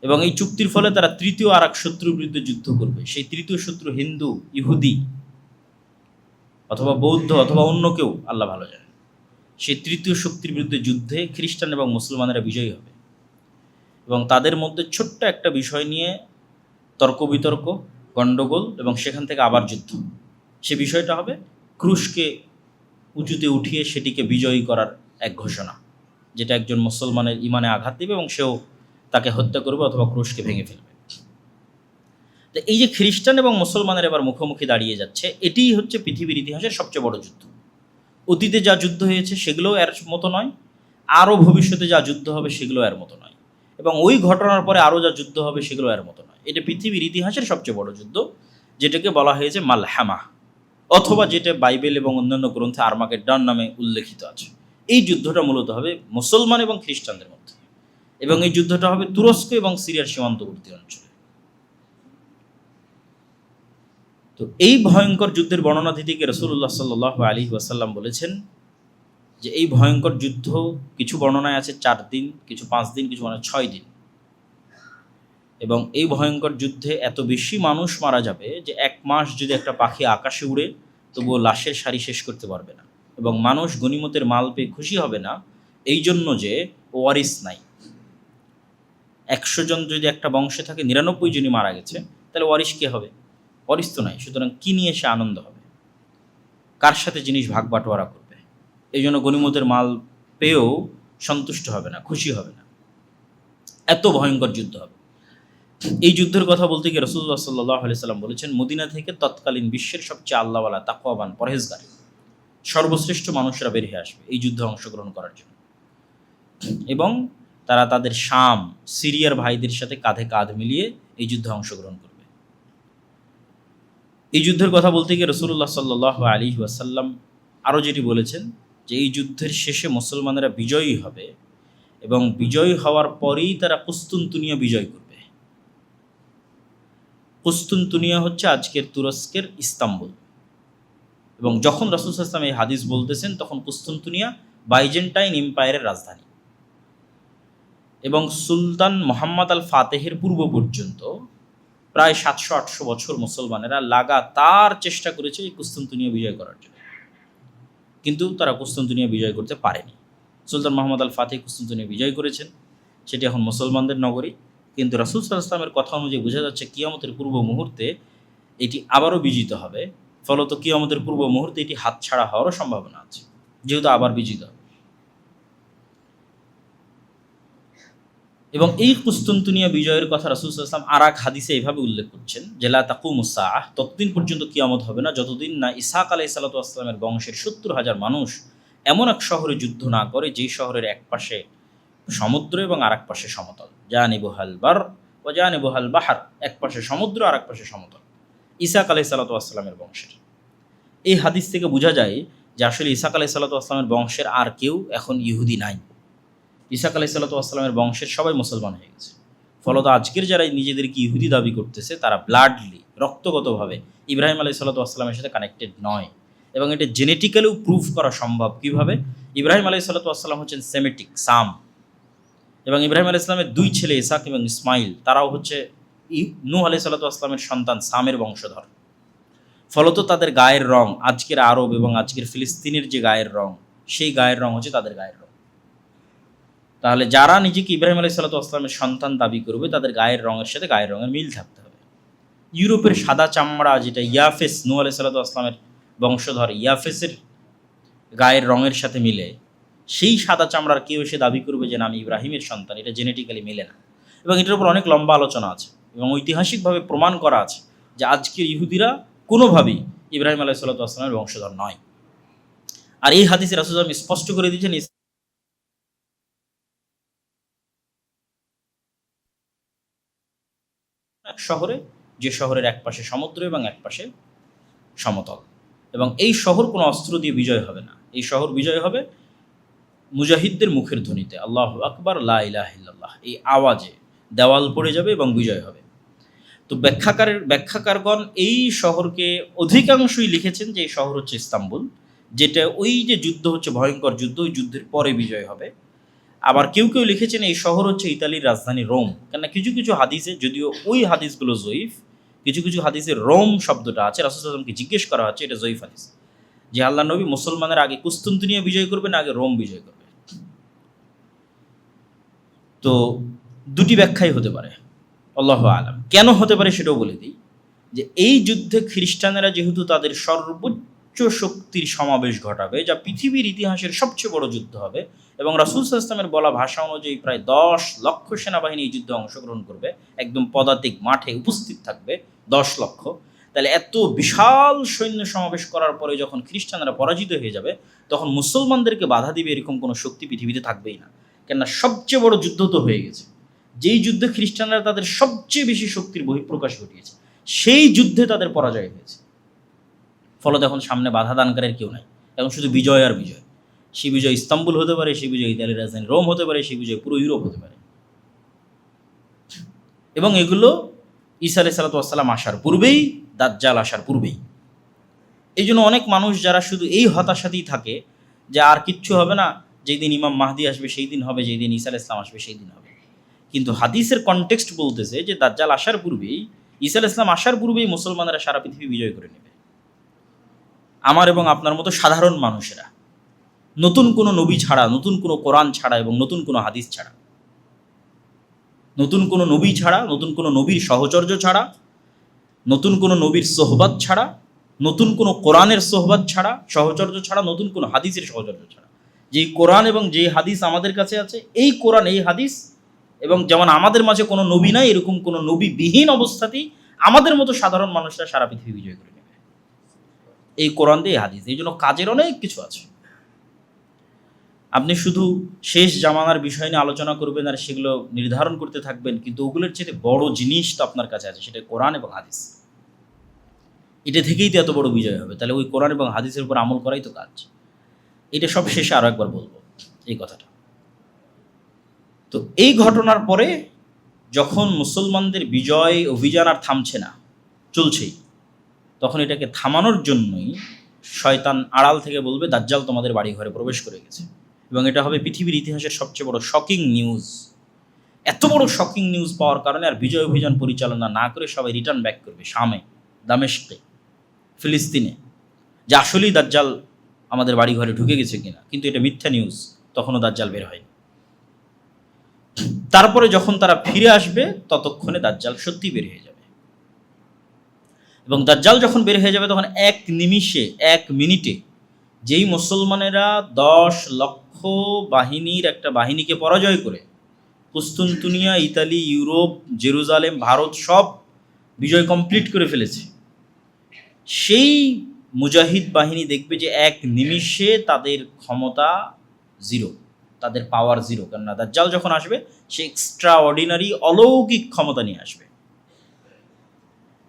এবং এই চুক্তির ফলে তারা তৃতীয় আর এক শত্রুর বিরুদ্ধে যুদ্ধ করবে। সেই তৃতীয় শত্রু হিন্দু, ইহুদি অথবা বৌদ্ধ অথবা অন্য কেউ, আল্লাহ ভালো জানে। সেই তৃতীয় শক্তির বিরুদ্ধে যুদ্ধে খ্রিস্টান এবং মুসলমানেরা বিজয়ী হবে এবং তাদের মধ্যে ছোট্ট একটা বিষয় নিয়ে তর্ক বিতর্ক, গণ্ডগোল এবং সেখান থেকে আবার যুদ্ধ। সে বিষয়টা হবে ক্রুশকে উঁচুতে উঠিয়ে সেটিকে বিজয়ী করার এক ঘোষণা, যেটা একজন মুসলমানের ইমানে আঘাত দেবে এবং সেও তাকে হত্যা করবে অথবা ক্রুশকে ভেঙে ফেলবে। তো এই যে খ্রিস্টান এবং মুসলমানের এবার মুখোমুখি দাঁড়িয়ে যাচ্ছে, এটিই হচ্ছে পৃথিবীর ইতিহাসের সবচেয়ে বড় যুদ্ধ। অতীতে যা যুদ্ধ হয়েছে সেগুলোও এর মতো নয়, আরও ভবিষ্যতে যা যুদ্ধ হবে সেগুলো এর মতো নয়, এবং ওই ঘটনার পরে আরও যা যুদ্ধ হবে সেগুলো এর মতো নয়। এটা পৃথিবীর ইতিহাসের সবচেয়ে বড় যুদ্ধ, যেটাকে বলা হয়েছে মালহামা, অথবা যেটা বাইবেল এবং অন্যান্য গ্রন্থে আর্মাগেড্ডন নামে উল্লেখিত আছে। এই যুদ্ধটা মূলত হবে মুসলমান এবং খ্রিস্টানদের মধ্যে, এবং এই যুদ্ধটা হবে তুরস্ক এবং সিরিয়ার সীমান্তবর্তী অঞ্চলে। তো এই ভয়ঙ্কর যুদ্ধের বর্ণনা দিতে গিয়ে রাসূলুল্লাহ সাল্লাল্লাহু আলাইহি ওয়াসাল্লাম বলেছেন যে এই ভয়ঙ্কর যুদ্ধ কিছু বর্ণনায় আছে 4 দিন, কিছু 5 দিন, কিছু 6 দিন, এবং এই ভয়ঙ্কর যুদ্ধে এত বেশি মানুষ মারা যাবে যে 1 মাস যদি একটা পাখি আকাশে উড়ে তবুও লাশের সারি শেষ করতে পারবে না, এবং মানুষ গনিমতের মাল পেয়ে খুশি হবে না এই জন্য যে ওয়ারিস নাই। 100 জন যদি একটা বংশে থাকে, 99 জনই মারা গেছে, তাহলে ওয়ারিস কে হবে? ওয়ারিস তো নাই। সুতরাং কী নিয়ে সে আনন্দ হবে? কার সাথে জিনিস ভাগ বাটোয়ারা করবে? এই জন্য গনিমতের মাল পেয়েও সন্তুষ্ট হবে না, খুশি হবে না। এত ভয়ঙ্কর যুদ্ধ হবে। এই যুদ্ধের কথা বলতে গিয়ে রাসূলুল্লাহ সাল্লাল্লাহু আলাইহি সাল্লাম বলেছেন, মদিনা থেকে তৎকালীন বিশ্বের সবচেয়ে আল্লাহওয়ালা, তাকওয়াবান, পরহেজগার, সর্বশ্রেষ্ঠ মানুষরা বেরিয়ে আসবে এই যুদ্ধে অংশগ্রহণ করার জন্য, এবং তারা তাদের শাম, সিরিয়ার ভাইদের সাথে কাঁধে কাঁধ মিলিয়ে এই যুদ্ধে অংশগ্রহণ করবে। এই যুদ্ধের কথা বলতে গিয়ে রাসূলুল্লাহ সাল্লাল্লাহু আলাইহি ওয়াসাল্লাম আরও যেটি বলেছেন যে এই যুদ্ধের শেষে মুসলমানেরা বিজয়ী হবে, এবং বিজয়ী হওয়ার পরেই তারা কুস্তুনতুনিয়া বিজয় করবে। কুস্তুনতুনিয়া হচ্ছে আজকের তুরস্কের ইস্তাম্বুল, এবং যখন রাসূল সাল্লাল্লাহু আলাইহি ওয়াসাল্লাম এই হাদিস বলতেছেন তখন কুস্তুনতুনিয়া বাইজেন্টাইন এম্পায়ারের রাজধানী, এবং সুলতান মুহাম্মদ আল ফাতেহের পূর্ব পর্যন্ত প্রায় 700-800 বছর মুসলমানেরা লাগাতার চেষ্টা করেছে এই কুস্তুনতুনিয়া বিজয় করার জন্য, কিন্তু তারা কুস্তুনতুনিয়া বিজয় করতে পারেনি। সুলতান মুহাম্মদ আল ফাতেহ কুস্তুনতুনিয়া বিজয় করেছেন, সেটি এখন মুসলমানদের নগরী, কিন্তু রাসূল সাল্লাল্লাহু আলাইহি ওয়াসাল্লামের কথা অনুযায়ী বোঝা যাচ্ছে কিয়ামতের পূর্ব মুহূর্তে এটি আবারও বিজিত হবে। ফলত কিয়ামতের পূর্ব মুহূর্তে এটি হাতছাড়া হওয়ারও সম্ভাবনা আছে, যেহেতু আবার বিজিত হবে। এবং এই কুস্তুনতুনিয়া বিজয়ের কথা রাসূল সাল্লাল্লাহু আলাইহি ওয়াসাল্লাম আর এক হাদিসে এভাবে উল্লেখ করছেন যে লা তাকুমুস সাআহ, ততদিন পর্যন্ত কিয়ামত হবে না যতদিন না ইসহাক আলাইহিস সালাতু ওয়াস সালামের বংশের 70,000 মানুষ এমন এক শহরে যুদ্ধ না করে যেই শহরের এক পাশে সমুদ্র এবং আর এক পাশে সমতল। জানিবুহাল বার ওয়া জানিবুহাল বাহর, এক পাশে সমুদ্র আর এক পাশে সমতল, ইসহাক আলাইহিস সালাতু ওয়াস সালামের বংশের। এই হাদিস থেকে বোঝা যায় যে আসলে ইসহাক আলাইহিস সালাতু ওয়াস সালামের বংশের আর কেউ এখন ইহুদি নাই। ইসহাক আলাইহিস সালাতু ওয়াস সালামের বংশের সবাই মুসলমান হয়ে গেছে। ফলত আজকের যারা নিজেদেরকে ইহুদি দাবি করতেছে তারা ব্লাডলি, রক্তগতভাবে ইব্রাহিম আলাইহিস সালাতু ওয়াস সালামের সাথে কানেক্টেড নয়, এবং এটা জেনেটিক্যালিও প্রুফ করা সম্ভব। কীভাবে? ইব্রাহিম আলাইহিস সালাতু ওয়াস সালাম হচ্ছেন সেমেটিক, সাম, এবং ইব্রাহিম আলাইহিস সালামের 2 ছেলে ইসহাক এবং ইসমাইল, তারাও হচ্ছে নূহ আলাইহিস সালাতু ওয়াস সালামের সন্তান, সামের বংশধর। ফলত তাদের গায়ের রং, আজকের আরব এবং আজকের ফিলিস্তিনের যে গায়ের রং, সেই গায়ের রং হচ্ছে তাদের গায়ের রং। তাহলে যারা নিজেকে ইব্রাহিম আলাইহিস সালাতু ওয়াস সালামের সন্তান দাবি করবে তাদের গায়ের রঙের সাথে গায়ের রঙের মিল থাকতে হবে। ইউরোপের সাদা চামড়া, যেটা ইয়াফেস, নূহ আলাইহিস সালাতু ওয়াস সালামের বংশধর ইয়াফেসের গায়ের রঙের সাথে মিলে, সেই সাদা চামড়ার কেউ এসে দাবি করবে যে না আমি ইব্রাহিমের সন্তান, এটা জেনেটিক্যালি মেলে না। এবং এটার উপর অনেক লম্বা আলোচনা আছে এবং ঐতিহাসিকভাবে প্রমাণ করা আছে যে আজকের ইহুদিরা কোনোভাবেই ইব্রাহিম আলাইহিস সালাতু ওয়াস সালামের বংশধর নয়। আর এই হাদিসে রাসূল সাল্লাল্লাহু আলাইহি ওয়াসাল্লাম স্পষ্ট করে দিয়েছেন এক শহরে, যে শহরের এক পাশে সমুদ্র এবং এক পাশে সমতল, এবং এই শহর কোনো অস্ত্র দিয়ে বিজয় হবে না। এই শহর বিজয় হবে মুজাহিদদের মুখের ধ্বনিতে, আল্লাহু আকবার, লা ইলাহা ইল্লাল্লাহ, এই আওয়াজে দেওয়াল পড়ে যাবে এবং বিজয় হবে। তো ব্যাখ্যাকারগণ এই শহরকে অধিকাংশই লিখেছেন যে এই শহর হচ্ছে ইস্তাম্বুল, যেটা ওই যে যুদ্ধ হচ্ছে ভয়ঙ্কর যুদ্ধ, ওই যুদ্ধের পরে বিজয় হবে। আবার কেউ কেউ লিখেছেন এই শহর হচ্ছে ইতালির রাজধানী রোম, কেননা কিছু কিছু হাদিসে, যদিও ওই হাদিসগুলো জয়ীফ, কিছু কিছু হাদিসে রোম শব্দটা আছে। রাসূল সাল্লাল্লাহু আলাইহি ওয়াসাল্লামকে জিজ্ঞেস করা হচ্ছে, এটা জয়ীফ হাদিস, যে আল্লাহর নবী মুসলমানের আগে কুস্তুনতুনিয়া বিজয় করবে না আগে রোম বিজয় করবে। তো দুটি ব্যাখ্যাই হতে পারে, আল্লাহু আলাম। কেন হতে পারে সেটাও বলে দিই, যে এই যুদ্ধে খ্রিস্টানেরা যেহেতু তাদের সর্বোচ্চ শক্তির সমাবেশ ঘটাবে, যা পৃথিবীর ইতিহাসের সবচেয়ে বড় যুদ্ধ হবে, এবং রাসূল সাল্লাল্লাহু আলাইহি ওয়াসাল্লামের বলা ভাষা অনুযায়ী প্রায় 10 লক্ষ সেনাবাহিনী এই যুদ্ধে অংশগ্রহণ করবে, একদম পদাতিক মাঠে উপস্থিত থাকবে 10 লক্ষ। তাহলে এত বিশাল সৈন্য সমাবেশ করার পরে যখন খ্রিস্টানরা পরাজিত হয়ে যাবে, তখন মুসলমানদেরকে বাধা দিবে এরকম কোনো শক্তি পৃথিবীতে থাকবেই না। কেননা সবচেয়ে বড় যুদ্ধ তো হয়ে গেছে, যেই যুদ্ধে খ্রিস্টানরা তাদের সবচেয়ে বেশি শক্তির বহিঃপ্রকাশ ঘটিয়েছে, সেই যুদ্ধে তাদের পরাজয় হয়েছে। ফলত এখন সামনে বাধা দানকারের কেউ নাই, এখন শুধু বিজয় আর বিজয়। সেই বিজয় ইস্তাম্বুল হতে পারে, সেই বিজয় ইতালির রাজধানী রোম হতে পারে, সেই বিজয় পুরো ইউরোপ হতে পারে। এবং এগুলো ঈসা আলাইহিস সালাতু ওয়াস সালাম আসার পূর্বেই, দাজ্জাল আসার পূর্বেই। এই জন্য অনেক মানুষ যারা শুধু এই হতাশাতেই থাকে যে আর কিচ্ছু হবে না, যেই দিন ইমাম মাহদি আসবে সেই দিন হবে, যেই দিন ঈসা আলাইহিস সালাম আসবে সেই দিন হবে। কিন্তু হাদিসের কনটেক্সট বলতেছে যে দাজ্জাল আসার পূর্বেই, ঈসা আলাইহিস সালাম আসার পূর্বেই মুসলমানেরা সারা পৃথিবী বিজয় করে নেবে। আমার এবং আপনার মতো সাধারণ মানুষেরা, নতুন কোনো নবী ছাড়া, নতুন কোনো কোরআন ছাড়া এবং নতুন কোনো হাদিস ছাড়া, নতুন কোনো নবী ছাড়া, নতুন কোনো নবীর সহচর্য ছাড়া, নতুন কোনো নবীর সোহবত ছাড়া, নতুন কোনো কোরআনের সোহবত ছাড়া, সহচর্য ছাড়া, নতুন কোনো হাদিসের সহচর্য ছাড়া, যেই কোরআন এবং যে হাদিস আমাদের কাছে আছে, এই কোরআন এই হাদিস, এবং যেমন আমাদের মাঝে কোনো নবী নাই, এরকম কোনো নবীবিহীন অবস্থাতেই আমাদের মতো সাধারণ মানুষরা সারা পৃথিবী বিজয় করে নেবে এই কোরআন দিয়ে, এই হাদিস। এই জন্য কাজের অনেক কিছু আছে। আপনি শুধু শেষ জামানার বিষয় নিয়ে আলোচনা করবেন আর সেগুলো নির্ধারণ করতে থাকবেন, কিন্তু ওগুলোর চেয়ে বড় জিনিস তো আপনার কাছে আছে, সেটা কোরআন এবং হাদিস। এটা থেকেই তো এত বড় বিজয় হবে। তাহলে ওই কোরআন এবং হাদিসের উপর আমল করাই তো কাজ। এটা সব শেষে আরও একবার বলবো এই কথাটা। তো এই ঘটনার পরে যখন মুসলমানদের বিজয় অভিযান আর থামছে না, চলছেই, তখন এটাকে থামানোর জন্যই শয়তান আড়াল থেকে বলবে দাজ্জাল তোমাদের বাড়ি ঘরে প্রবেশ করে গেছে, এবং এটা হবে পৃথিবীর ইতিহাসের সবচেয়ে বড় শকিং নিউজ। এত বড় শকিং নিউজ পাওয়ার কারণে আর বিজয় অভিযান পরিচালনা না করে সবাই রিটার্ন ব্যাক করবে শামে, দামেস্কে, ফিলিস্তিনে, যে আসলেই দাজ্জাল আমাদের বাড়ি ঘরে ঢুকে গেছে কিনা। কিন্তু এটা মিথ্যা নিউজ, তখনও দাজ্জাল বের হয়নি। তারপরে যখন তারা ফিরে আসবে, ততক্ষণে দাজ্জাল সত্যি বের হয়ে যাবে। এবং দাজ্জাল যখন বের হয়ে যাবে, তখন এক নিমিষে, এক মিনিটে যেই মুসলমানেরা 10 লক্ষ বাহিনীর একটা বাহিনীকে পরাজয় করে কুস্তুনতুনিয়া, ইতালি, ইউরোপ, জেরুজালেম, ভারত সব বিজয় কমপ্লিট করে ফেলেছে, সেই মুজাহিদ বাহিনী দেখবে যে এক নিমিষে তাদের ক্ষমতা জিরো, তাদের পাওয়ার জিরো। কেননা দাজ্জাল যখন আসবে, সে এক্সট্রা অর্ডিনারি অলৌকিক ক্ষমতা নিয়ে আসবে,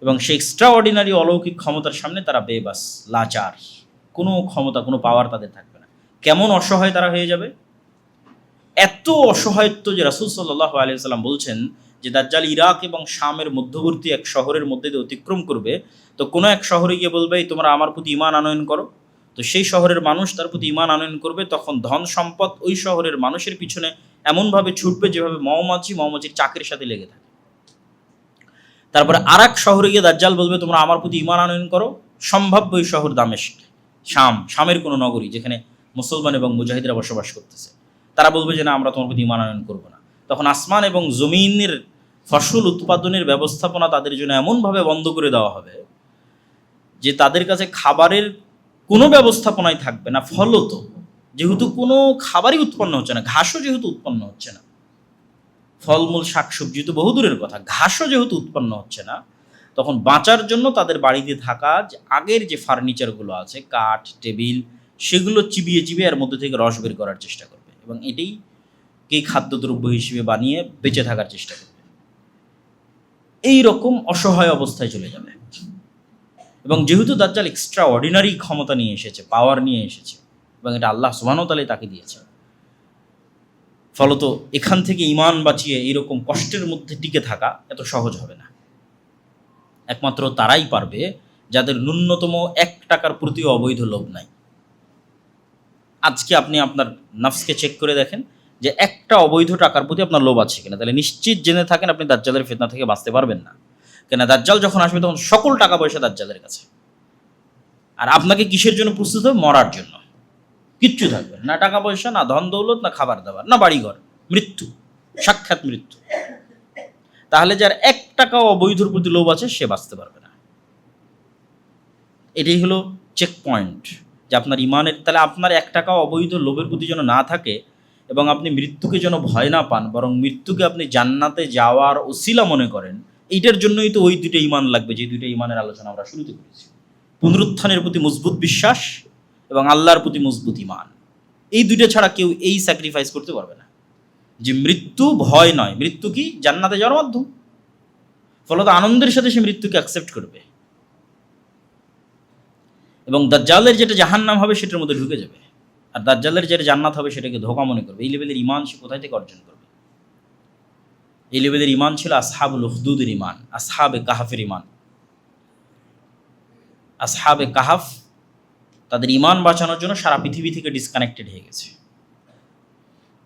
এবং সেই এক্সট্রা অর্ডিনারি অলৌকিক ক্ষমতার সামনে তারা বেবাস, লাচার, কোনো ক্ষমতা, কোনো পাওয়ার তাদের থাকবে না। কেমন অসহায় তারা হয়ে যাবে! এত অসহায়ত্ব যে রাসূল সাল্লাল্লাহু আলাইহি ওয়াসাল্লাম বলছেন যে দাজ্জাল ইরাক এবং শামের মধ্যবর্তী এক শহরের মধ্যে দিয়ে অতিক্রম করবে, তো কোনো এক শহরে গিয়ে বলবে তোমরা আমার প্রতি ঈমান আনয়ন করো, তো সেই শহরের মানুষ তার প্রতি ঈমান আনয়ন করবে। তখন ধন সম্পদ ওই শহরের মানুষের পিছনে এমনভাবে ছুটবে যেভাবে মৌমাছির চাকের সাথে লেগে থাকে। তারপরে আর এক শহরে গিয়ে দাজ্জাল বলবে তোমরা আমার প্রতি ঈমান আনয়ন করো, সম্ভাব্য ওই শহর দামেস্ক, শামের কোনো নগরী যেখানে মুসলমান এবং মুজাহিদরা বসবাস করতেছে, তারা বলবে যে না, আমরা তোমার প্রতি ঈমান আনয়ন করবো না। তখন আসমান এবং জমিনের ফসল উৎপাদনের ব্যবস্থাপনা তাদের জন্য এমনভাবে বন্ধ করে দেওয়া হবে যে তাদের কাছে খাবারের কোনো ব্যবস্থাপনাই থাকবে না। ফলত যেহেতু কোনো খাবারই উৎপন্ন হচ্ছে না, ঘাসও যেহেতু উৎপন্ন হচ্ছে না, ফলমূল শাকসবজি তো বহু দূরের কথা, ঘাসও যেহেতু উৎপন্ন হচ্ছে না, তখন বাঁচার জন্য তাদের বাড়িতে থাকা যে আগের যে ফার্নিচারগুলো আছে, কাঠ, টেবিল, সেগুলো চিবিয়ে চিবিয়ে এর মধ্যে থেকে রস বের করার চেষ্টা করবে, এবং এটাই খাদ্যদ্রব্য হিসেবে বানিয়ে বেঁচে থাকার চেষ্টা করবে। এই রকম অসহায় অবস্থায় চলে যাবে। এবং যেহেতু দাজ্জাল এক্সট্রা অর্ডিনারি ক্ষমতা নিয়ে এসেছে, পাওয়ার নিয়ে এসেছে, এবং এটা আল্লাহ সুবহানাহু ওয়া তাআলা তাকে দিয়েছে, ফলত এখান থেকে ঈমান বাঁচিয়ে এইরকম কষ্টের মধ্যে টিকে থাকা এত সহজ হবে না। একমাত্র তারাই পারবে যাদের ন্যূনতম 1 টাকার প্রতিও অবৈধ লোভ নাই। আজকে আপনি আপনার নফসকে চেক করে দেখেন যে একটা অবৈধ টাকার প্রতি আপনার লোভ আছে কিনা, তাহলে নিশ্চিত জেনে থাকেন আপনি দাজ্জালের ফিতনা থেকে বাঁচতে পারবেন না। কেন দাজ্জাল যখন আসবে তখন সকল টাকা পয়সা দাজ্জালের কাছে, আর আপনাকে কিসের জন্য প্রস্তুত হবে? মরার জন্য। কিচ্ছু থাকবে না, টাকা পয়সা, না ধন দৌলত, না খাবার দাবার, না বাড়িঘর, মৃত্যু, সাক্ষাৎ মৃত্যু। তাহলে যার 1 টাকাও অবৈধর প্রতি লোভ আছে সে বাঁচতে পারবে না। এটাই হলো চেক পয়েন্ট যে আপনার ইমানের, তাহলে আপনার 1 টাকাও অবৈধ লোভের প্রতি যেন না থাকে এবং আপনি মৃত্যুকে যেন ভয় না পান, বরং মৃত্যুকে আপনি জান্নাতে যাওয়ার ওসিলা মনে করেন। এইটার জন্যই তো ওই 2টা ইমান লাগবে, যে 2টা ইমানের আলোচনা আমরা শুরুতে করেছি। পুনরুত্থানের প্রতি মজবুত বিশ্বাস এবং আল্লাহর প্রতি মজবুত ইমান, এই 2টা ছাড়া কেউ এই স্যাক্রিফাইস করতে পারবে না। যে মৃত্যু ভয় নয়, মৃত্যু কি? জান্নাতে যাওয়ার মাধ্যম। ফলত আনন্দের সাথে সে মৃত্যুকে অ্যাকসেপ্ট করবে এবং দাজ্জালের যেটা জাহান্নাম হবে সেটার মধ্যে ঢুকে যাবে, আর দাজ্জালের যেটা জান্নাত হবে সেটাকে ধোঁকা মনে করবে। এই লেভেলের ইমান সে কোথায় থেকে অর্জন করবে? এই লেভেলের ইমান ছিল আসহাবুল উখদুদের ইমান, আসহাবে কাহাফের ইমান। আসহাবে কাহাফ তাদের ইমান বাঁচানোর জন্য সারা পৃথিবী থেকে ডিসকানেক্টেড হয়ে গেছে,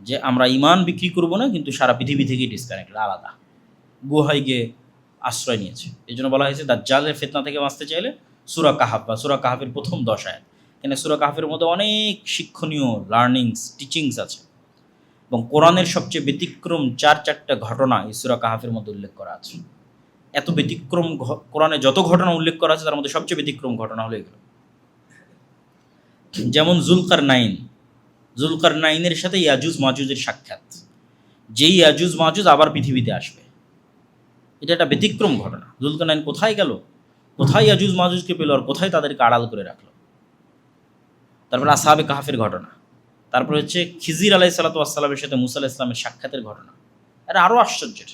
যে আমরা ইমান বিক্রি করব না, কিন্তু সারা পৃথিবী থেকেই ডিসকানেক্টেড, আলাদা গুহায় গিয়ে আশ্রয় নিয়েছে। এই জন্য বলা হয়েছে দাজ্জালের ফিতনা থেকে বাঁচতে চাইলে সূরা কাহাফ বা সূরা কাহাফের প্রথম 10 আয়াত, এখানে সূরা কাহাফের মধ্যে অনেক শিক্ষণীয় লার্নিংস, টিচিংস আছে এবং কোরআনের সবচেয়ে ব্যতিক্রম 4-4টা ঘটনা এই সূরা কাহাফের মধ্যে উল্লেখ করা আছে। এত ব্যতিক্রম কোরআনে যত ঘটনা উল্লেখ করা আছে তার মধ্যে সবচেয়ে ব্যতিক্রম ঘটনা হলো এগুলো। যেমন জুলকারনাইনের সাথে ইয়াজুজ মাজুজের সাক্ষাৎ, যেই ইয়াজুজ মাজুজ আবার পৃথিবীতে আসবে, এটা একটা ব্যতিক্রম ঘটনা। জুলকারনাইন কোথায় গেল, কোথায় ইয়াজুজ মাজুজকে পেল, আর কোথায় তাদেরকে আড়াল করে রাখলো। তারপর আসহাবে কাহাফের ঘটনা, তারপর হচ্ছে খিজির আলাইহিসসালাতু ওয়াসসালামের সাথে মুসা আলাইহিস সালামের সাক্ষাতের ঘটনা। এটা আরও আশ্চর্যের,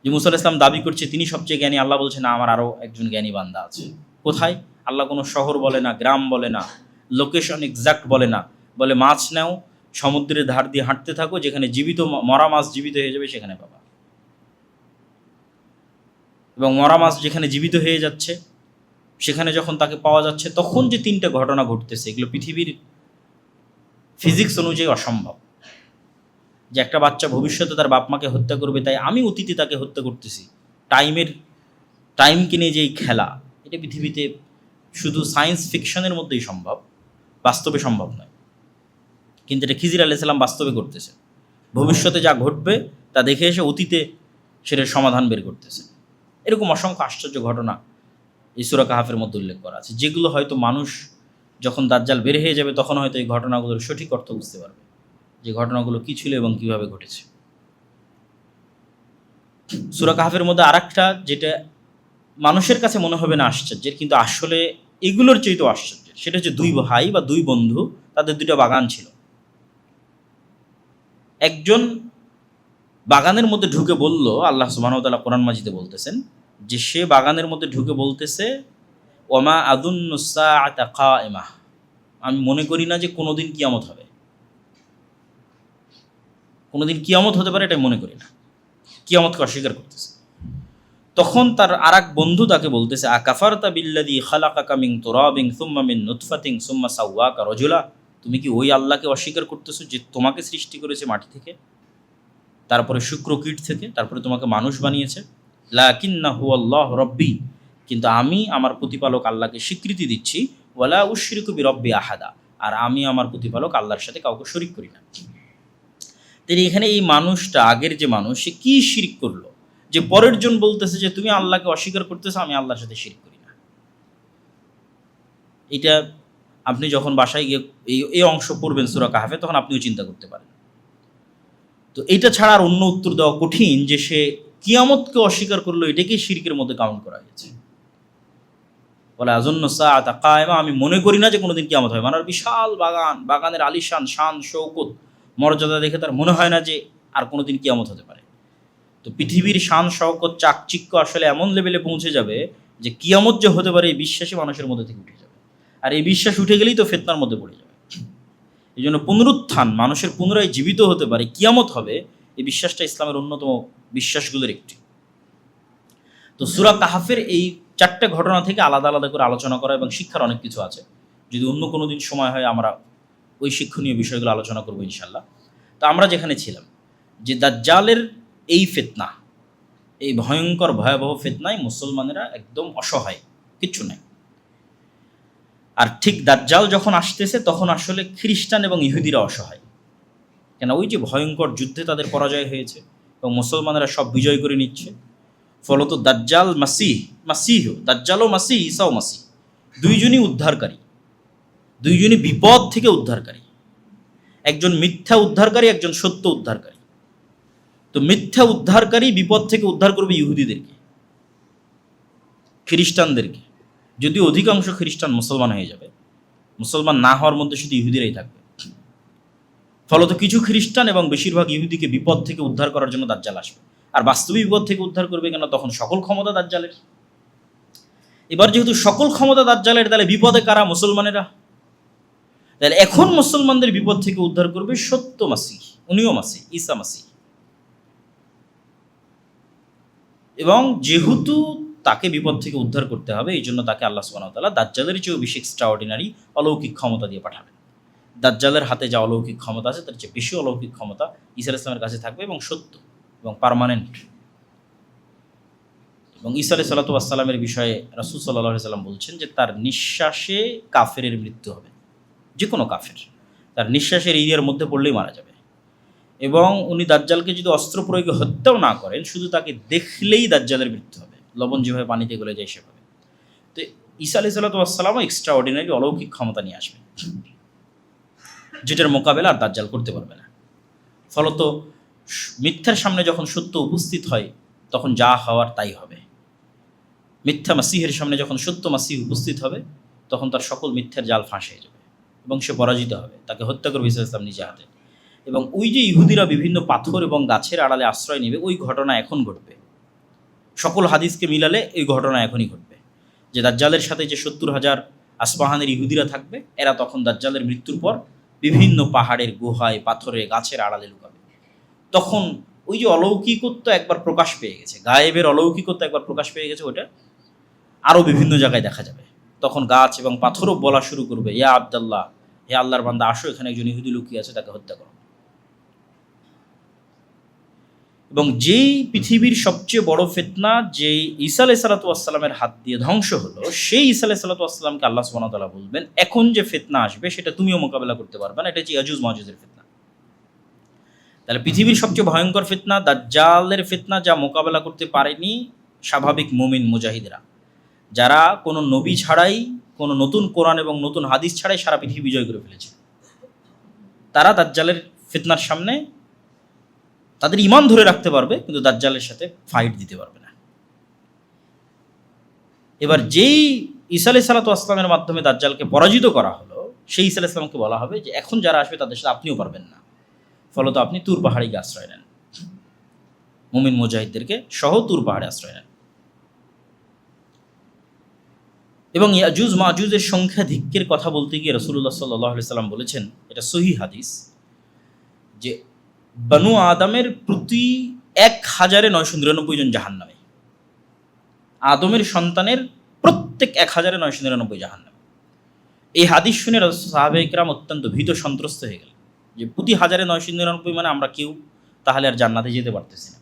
যে মুসা আলাইহিস সালাম দাবি করছে তিনি সবচেয়ে জ্ঞানী, আল্লাহ বলছে না আমার আরও একজন জ্ঞানী বান্দা আছে। কোথায়? আল্লাহ কোনো শহর বলে না, গ্রাম বলে না, লোকেশন এক্সাক্ট বলে না, বলে মাছ নাও, সমুদ্রের ধার দিয়ে হাঁটতে থাকো, যেখানে জীবিত মরা মাছ জীবিত হয়ে যাবে সেখানে পাবা। এবং মরা মাছ যেখানে জীবিত হয়ে যাচ্ছে সেখানে যখন তাকে পাওয়া যাচ্ছে, তখন যে 3টা ঘটনা ঘটতেছে, এগুলো পৃথিবীর ফিজিক্স অনুযায়ী অসম্ভব। যে একটা বাচ্চা ভবিষ্যতে তার বাপ মাকে হত্যা করবে, তাই আমি অতীতে তাকে হত্যা করতেছি, টাইমকে নিয়ে যেই খেলা, এটা পৃথিবীতে শুধু সায়েন্স ফিকশনের মধ্যেই সম্ভব, বাস্তবে সম্ভব নয়। কিন্তু এটা খিজির আলাইহিস সালাম বাস্তবে করতেছে, ভবিষ্যতে যা ঘটবে তা দেখে এসে অতীতে সেটার সমাধান বের করতেছে। এরকম অসংখ্য আশ্চর্য ঘটনা এই সূরা কাহাফের মধ্যে উল্লেখ করা আছে, যেগুলো হয়তো মানুষ যখন দাজ্জাল বের হয়ে যাবে তখন হয়তো এই ঘটনাগুলোর সঠিক অর্থ বুঝতে পারবে, যে ঘটনাগুলো কী ছিল এবং কীভাবে ঘটেছে। সূরা কাহাফের মধ্যে আরেকটা যেটা মানুষের কাছে মনে হবে না আশ্চর্যের, কিন্তু আসলে এগুলোর চেয়েও আশ্চর্যের, সেটা হচ্ছে 2 ভাই বা 2 বন্ধু, তাদের 2টা বাগান ছিল। একজন বাগানের মধ্যে ঢুকে বলল, আল্লাহ সুবহানাহু ওয়া তাআলা কোরআন মাজিদে বলতেছেন যে সে বাগানের মধ্যে ঢুকে বলতেছে, ওমা আযুন্নুস সাআতা কাইমা, আমি মনে করি না যে কোনোদিন কিয়ামত হবে, কোনোদিন কিয়ামত হতে পারে এটা মনে করি না, কিয়ামতকে অস্বীকার করতেছে। তখন তার আরেক বন্ধু তাকে বলতেছে, আকাফারতা বিল্লাযী খালাকাকা মিন তুরাবিন সুম্মা মিন নুতফাতিন সুম্মা সাওয়াকা রাজুলা, তুমি কি ওই আল্লাহকে অস্বীকার করতেছো যে তোমাকে সৃষ্টি করেছে মাটি থেকে, তারপরে শুক্রকীট থেকে, তারপরে তোমাকে মানুষ বানিয়েছে। লাকিন্নাহু আল্লাহু রাব্বি, কিন্তু আমি আমার প্রতিপালক আল্লাহকে স্বীকৃতি দিচ্ছি। ওয়ালা উশরিকু বিরাব্বি আহাদা, আর আমি আমার প্রতিপালক আল্লাহর সাথে কাউকে শরীক করি না। তিনি এখানে এই মানুষটা, আগের যে মানুষ, সে কি শিরক করলো যে পরের জন বলতেছে যে তুমি আল্লাহকে অস্বীকার করতেছো, আমি আল্লাহর সাথে শিরক করি না। এটা আপনি যখন বাসায় গিয়ে এই অংশ পড়বেন সূরা কাহাফে, তখন আপনিও চিন্তা করতে পারেন। তো এইটা ছাড়া আর অন্য উত্তর দেওয়া কঠিন, যে সে কিয়ামতকে অস্বীকার করলো, এটাকেই শিরকের মধ্যে কাউন্ট করা হয়েছে। বলে আযুন্নু সাআতা কায়মা, আমি মনে করি না যে কোনোদিন কিয়ামত হবে। মানে বিশাল বাগান, বাগানের আলিশান শান শৌকত মর্যাদা দেখে তার মনে হয় না যে আর কোনোদিন কিয়ামত হতে পারে। তো পৃথিবীর শান শৌকত চাকচিক্য আসলে এমন লেভেলে পৌঁছে যাবে যে কিয়ামত যে হতে পারে এই বিশ্বাসই মানুষের মধ্যে থেকে উঠে যাবে, আর এই বিশ্বাস উঠে গেলেই তো ফিতনার মধ্যে পড়ে যাবে। এই জন্য পুনরুত্থান, মানুষের পুনরায় জীবিত হতে পারে, কিয়ামত হবে, এই বিশ্বাসটা ইসলামের অন্যতম বিশ্বাসগুলোর একটি। তো সূরা কাহাফের এই 4টে ঘটনা থেকে আলাদা আলাদা করে আলোচনা করা এবং শিক্ষার অনেক কিছু আছে। যদি অন্য কোনো দিন সময় হয় আমরা ওই শিক্ষণীয় বিষয়গুলো আলোচনা করবো ইনশাল্লাহ। তো আমরা যেখানে ছিলাম যে দাজ্জালের এই ফিতনা, এই ভয়ঙ্কর ভয়াবহ ফিতনায় মুসলমানেরা একদম অসহায়, কিচ্ছু নাই। আর ঠিক দাজ্জাল যখন আসতেছে তখন আসলে খ্রিস্টান এবং ইহুদিরা অসহায়, কেন ওই যে ভয়ঙ্কর যুদ্ধে তাদের পরাজয় হয়েছে এবং মুসলমানেরা সব বিজয় করে নিচ্ছে। ফলত দাজ্জাল মাসিহ, দাজ্জালও মাসিহ, ঈসাও মাসিহ, দুইজনই উদ্ধারকারী, দুইজনই বিপদ থেকে উদ্ধারকারী। একজন মিথ্যা উদ্ধারকারী, একজন সত্য উদ্ধারকারী। তো মিথ্যা উদ্ধারকারী বিপদ থেকে উদ্ধার করবে ইহুদিদেরকে, খ্রিস্টানদেরকে, যদিও অধিকাংশ খ্রিস্টান মুসলমান হয়ে যাবে, মুসলমান না হওয়ার মধ্যে শুধু ইহুদিরাই থাকবে। ফলত কিছু খ্রিস্টান এবং বেশিরভাগ ইহুদিকে বিপদ থেকে উদ্ধার করার জন্য দাজ্জাল আসবে। আর বাস্তবিক বিপদ থেকে উদ্ধার করবে কেন? তখন সকল ক্ষমতা দাজ্জালের। এবার যেহেতু সকল ক্ষমতা দাজ্জালের, তাহলে বিপদে কারা? মুসলমানেরা। তাহলে এখন মুসলমানদের বিপদ থেকে উদ্ধার করবে সত্য মাসিহ, উনিও মাসিহ, ঈসা মাসিহ। এবং যেহেতু তাকে বিপদ থেকে উদ্ধার করতে হবে, এই জন্য তাকে আল্লাহ সুবহানাহু ওয়া তাআলা দাজ্জালের চেয়েও বেশি এক্সট্রাঅর্ডিনারি অলৌকিক ক্ষমতা দিয়ে পাঠাবেন। দাজ্জালের হাতে যা অলৌকিক ক্ষমতা আছে তার চেয়ে বেশি অলৌকিক ক্ষমতা ঈসা আলাইহিস সালামের কাছে থাকবে, এবং সত্য এবং পার্মানেন্ট। এবং ঈসা আলাইহিস সালামের বিষয়ে রাসূল সাল্লাল্লাহু আলাইহি ওয়াসাল্লাম বলছেন যে তার নিঃশ্বাসে কাফেরের মৃত্যু হবে, যে কোনো কাফের তার নিঃশ্বাসের এরিয়ার মধ্যে পড়লেই মারা যাবে। এবং উনি দাজ্জালকে যদি অস্ত্র প্রয়োগে হত্যাও না করেন, শুধু তাকে দেখলেই দাজ্জালের মৃত্যু হবে, লবণ যেভাবে পানিতে গলে যায় সেভাবে। তো ঈসা আলাইহিস সালামও এক্সট্রা অর্ডিনারি অলৌকিক ক্ষমতা নিয়ে আসবে, যেটার মোকাবেলা আর দাজ্জাল করতে পারবে না। ফলত মিথ্যার সামনে যখন সত্য উপস্থিত হয় তখন যা হওয়ার তাই হবে। মিথ্যা মাসিহের সামনে যখন সত্য মাসিহ উপস্থিত হবে তখন তার সকল মিথ্যার জাল ফাঁস হয়ে যাবে এবং সে পরাজিত হবে, তাকে হত্যা করবে ঈসা আলাইহিস সালাম নিজে হাতে। এবং ওই যে ইহুদিরা বিভিন্ন পাথর এবং গাছের আড়ালে আশ্রয় নেবে, ওই ঘটনা এখন ঘটবে। সকল হাদিসকে মিলালে এই ঘটনা এখনই ঘটবে, যে দাজ্জালের সাথে যে 70,000 আসপাহানের ইহুদিরা থাকবে, এরা তখন দাজ্জালের মৃত্যুর পর বিভিন্ন পাহাড়ের গুহায়, পাথরে, গাছের আড়ালে লুকাবে। তখন ওই যে অলৌকিকত্ব একবার প্রকাশ পেয়ে গেছে, গায়েবের অলৌকিকত্ব একবার প্রকাশ পেয়ে গেছে, ওটা আরও বিভিন্ন জায়গায় দেখা যাবে। তখন গাছ এবং পাথরও বলা শুরু করবে, ইয়া আব্দাল্লাহ, হে আল্লাহর বান্দা, আসো, এখানে একজন ইহুদি লুকিয়ে আছে, তাকে হত্যা করো। এবং যেই পৃথিবীর সবচেয়ে বড় ফিতনা, যেই ঈসা আলাইহিস সালামের হাত দিয়ে ধ্বংস হলো, সেই ঈসা আলাইহিস সালামকে আল্লাহ সুবহানাহু ওয়া তাআলা বলবেন, এখন যে ফিতনা আসবে সেটা তুমিও মোকাবেলা করতে পারবে না, এটা হচ্ছে ইয়াজুজ মাজুজের ফিতনা। তাহলে পৃথিবীর সবচেয়ে ভয়ঙ্কর ফিতনা দাজ্জালের ফিতনা, যা মোকাবেলা করতে পারেনি স্বাভাবিক মুমিন মুজাহিদরা, যারা কোনো নবী ছাড়াই, কোনো নতুন কোরআন এবং নতুন হাদিস ছাড়াই সারা পৃথিবী বিজয় করে ফেলেছে, তারা দাজ্জালের ফিতনার সামনে তাদের ঈমান ধরে রাখতে পারবে, কিন্তু দাজ্জালের সাথে ফাইট দিতে পারবে না। এবার যেই ঈসা আলাইহিস সালামের মাধ্যমে দাজ্জালকে পরাজিত করা হলো, সেই ঈসা আলাইহিস সালামকে বলা হবে যে এখন যারা আসবে তাদের সাথে আপনিও পারবেন না, ফলত আপনি তুর পাহাড়ে গিয়ে আশ্রয় নেন, মুমিন মুজাহিদদেরকে সহ তুর পাহাড়ে আশ্রয় নেন। এবং ইয়াজুজ মাজুজের সংখ্যাধিক্যের কথা বলতে গিয়ে রাসূলুল্লাহ সাল্লাল্লাহু আলাইহি সাল্লাম বলেছেন, এটা সহিহ হাদিস, যে বনু আদমের প্রতি ১,৯৯৯ জন জাহান্নামে, আদমের সন্তানের প্রত্যেক ১,৯৯৯ জাহান্নামে। এই হাদিস শুনে সাহাবায়ে কেরাম অত্যন্ত ভীত সন্ত্রস্ত হয়ে গেলেন, যে প্রতি ১,৯৯৯ মানে আমরা কেউ তাহলে আর জান্নাতে যেতে পারতেছি না,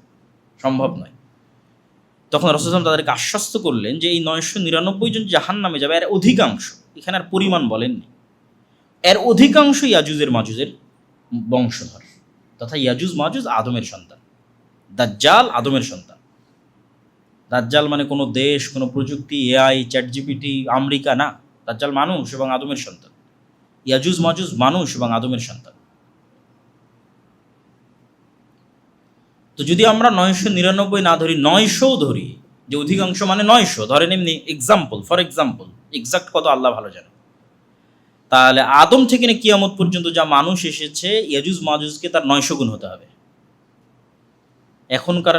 সম্ভব নয়। তখন রাসূল সাল্লাল্লাহু আলাইহি ওয়াসাল্লাম তাদেরকে আশ্বস্ত করলেন যে এই ৯৯৯ জন জাহান্নামে যাবে, এর অধিকাংশ, এখানে আর পরিমাণ বলেননি, এর অধিকাংশ ইয়াজুজের মাজুজের বংশধর, তথা ইয়াজুজ মাজুজ আদমের সন্তান, দাজ্জাল আদমের সন্তান। দাজ্জাল মানে কোনো দেশ, কোনো প্রযুক্তি, এআই, চ্যাটজিপিটি, আমেরিকা না, দাজ্জাল মানুষ এবং আদমের সন্তান। ইয়াজুজ মাজুজ মানুষ এবং আদমের সন্তান। তো যদি আমরা ৯৯৯ না ধরি, ৯০০ ধরি, যে অধিকাংশ মানে ৯০০ ধরেন, এমনি এক্সাম্পল, ফর এক্সাম্পল, এক্সাক্ট কত আল্লাহ ভালো জানে, তাহলে আদম থেকে না কিয়ামত পর্যন্ত যা মানুষ এসেছে, ইয়াজুজ মাজুজকে তার ৯০০ গুণ হতে হবে। এখনকার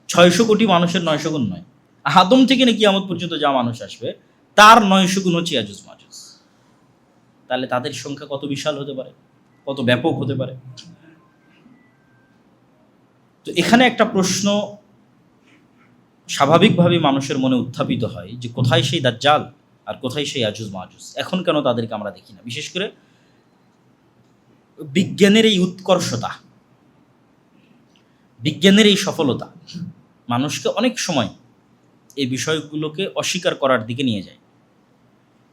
৬০০ কোটি মানুষের ৯০০ গুণ নয়, আদম থেকে না কিয়ামত পর্যন্ত যা মানুষ আসবে তার ৯০০ গুণ হচ্ছে ইয়াজুজ মাজুজ। তাহলে তাদের সংখ্যা কত বিশাল হতে পারে, কত ব্যাপক হতে পারে। তো এখানে একটা প্রশ্ন স্বাভাবিকভাবে মানুষের মনে উত্থাপিত হয়, যে কোথায় সেই দাজ্জাল আর কোথায় সেই ইয়াজুজ মাজুজ, এখন কেন তাদেরকে আমরা দেখি না? বিশেষ করে বিজ্ঞানের এই উৎকর্ষতা, বিজ্ঞানের এই সফলতা মানুষকে অনেক সময় এই বিষয়গুলোকে অস্বীকার করার দিকে নিয়ে যায়।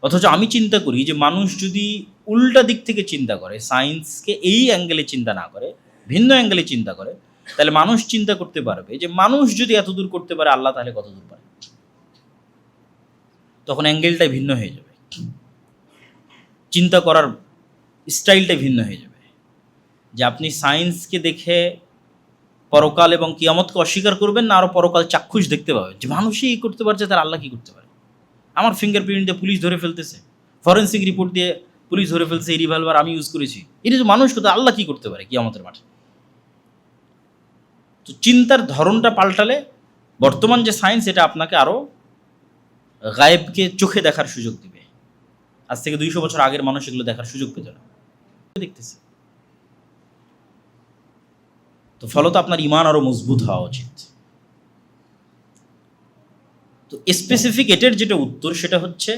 অথচ আমি চিন্তা করি যে মানুষ যদি উল্টা দিক থেকে চিন্তা করে, সায়েন্সকে এই অ্যাঙ্গেলে চিন্তা না করে, ভিন্ন অ্যাঙ্গেলে চিন্তা করে, তাহলে মানুষ চিন্তা করতে পারবে যে মানুষ যদি এত দূর করতে পারে, আল্লাহ তাহলে কত দূর পারে। তখন অ্যাঙ্গেলটাই ভিন্ন হয়ে যাবে, চিন্তা করার স্টাইলটাই ভিন্ন হয়ে যাবে। যে আপনি সায়েন্সকে দেখে পরকাল এবং কিয়ামতকে অস্বীকার করবেন না, আরও পরকাল চাক্ষুষ দেখতে পাবেন যে মানুষই এই করতে পারছে, তার আল্লাহ কী করতে পারে। আমার ফিঙ্গারপ্রিন্ট দিয়ে পুলিশ ধরে ফেলতেছে, ফরেন্সিক রিপোর্ট দিয়ে পুলিশ ধরে ফেলছে, এই রিভলভার আমি ইউজ করেছি, এটা তো মানুষ করতে, আল্লাহ কী করতে পারে কিয়ামতের মাঠে। তো চিন্তার ধরনটা পাল্টালে বর্তমান যে সায়েন্স, এটা আপনাকে আরও গায়েবকে চোখে দেখার সুযোগ দিবে। আজ থেকে 200 বছর আগের মানুষ এগুলো দেখার সুযোগ পেত না, দেখতেছে। তো ফলত আপনার ঈমান আরও মজবুত হওয়া উচিত। তো স্পেসিফিক এটার যেটা উত্তর, সেটা হচ্ছে